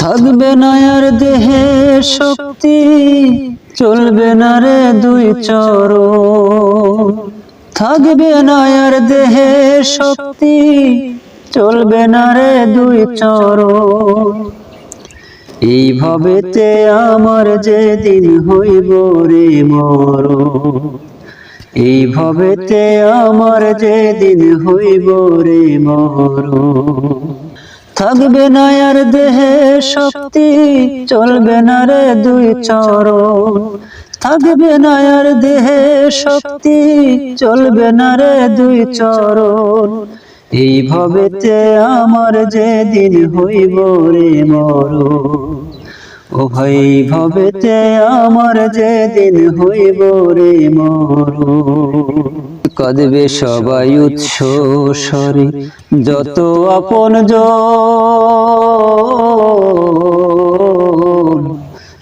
থাকবে না আর দেহে শক্তি, চলবে না রে দুই চরণ। থাকবে না আর দেহে শক্তি, চলবে না রে দুই চরণ। এই ভবেতে আমার যেদিন হইব রে মরণ, এই ভবেতে আমার যেদিন হইব রে মরণ। থাকবে না আর দেহে শক্তি, চলবে না রে দুই চরণ। থাকবে না আর দেহে শক্তি, চলবে না রে দুই চরণ। এই ভবেতে আমার যেদিন হইব রে মরণ, ও ভাই ভবেতে আমার যেদিন হইব রে মরণ। কাঁদবে সবাই উৎস স্বরে, যত আপনজন।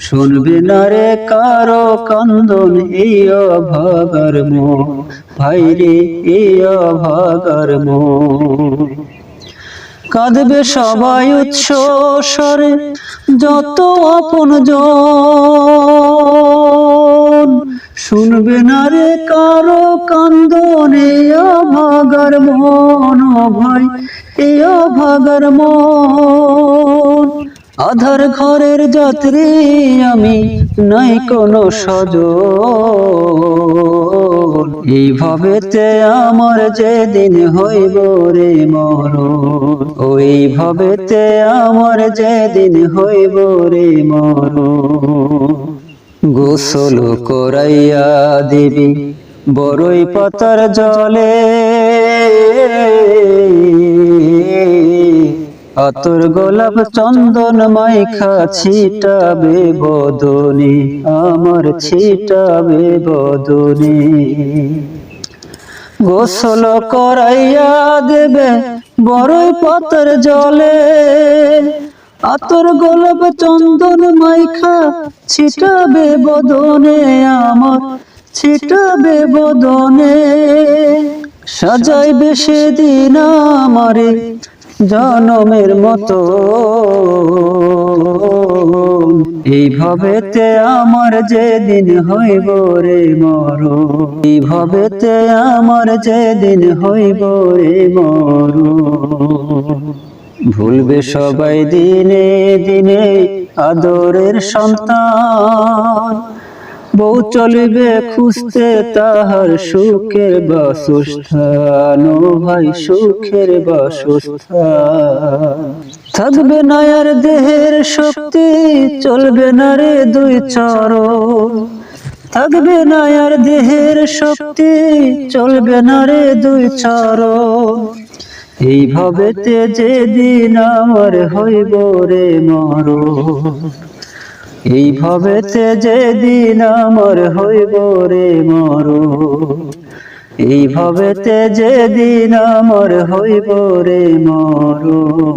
শুনবে না রে কারো কান্দন, এই অভাগার মন, ভাইরে এই অভাগার মন। কাঁদবে সবাই উৎস স্বরে, যত আপনজন। শুনবে না রে কারো কান্দন, এই অভাগার মন, ও ভাই এই অভাগার মন। আধার ঘরের যাত্রী আমি, নাই কোনো স্বজন। এই ভবেতে আমার যেদিন হইব রে মরণ, ওই ভবেতে আমার যেদিন হইব রে মরণ। গোসল করাইয়া দিবি বড়ই পাতার জলে, আতর গোলাপ চন্দন মাইখা ছিটাবে বদনে, আমার ছিটাবে বদনে। গোসল করাইয়া দেবে বড়ই পাতার জলে, আতর গোলাপ চন্দন মাইখা ছিটাবে বদনে, আমার ছিটাবে বদনে। সাজাইবে সেদিন আমারে জনমের মতো, এই ভবেতে আমার যেদিন হইব রে মরণ, এই ভবেতে আমার যেদিন হইব রে মরণ। ভুলবে সবাই দিনে দিনে আদরের সন্তান, বউ চলিবে খুঁজতে তাহার সুখের বাসস্থান, ও ভাই সুখের বাসস্থান। থাকবে না আর দেহের শক্তি, চলবে না রে দুই চরণ। থাকবে না আর দেহের শক্তি, চলবে না রে দুই চরণ। এই ভবেতে যেদিন আমার হইব রে মরণ, এই ভবেতে যেদিন আমার হইব রে মরণ, এই ভবেতে যেদিন আমার হইব রে মরণ।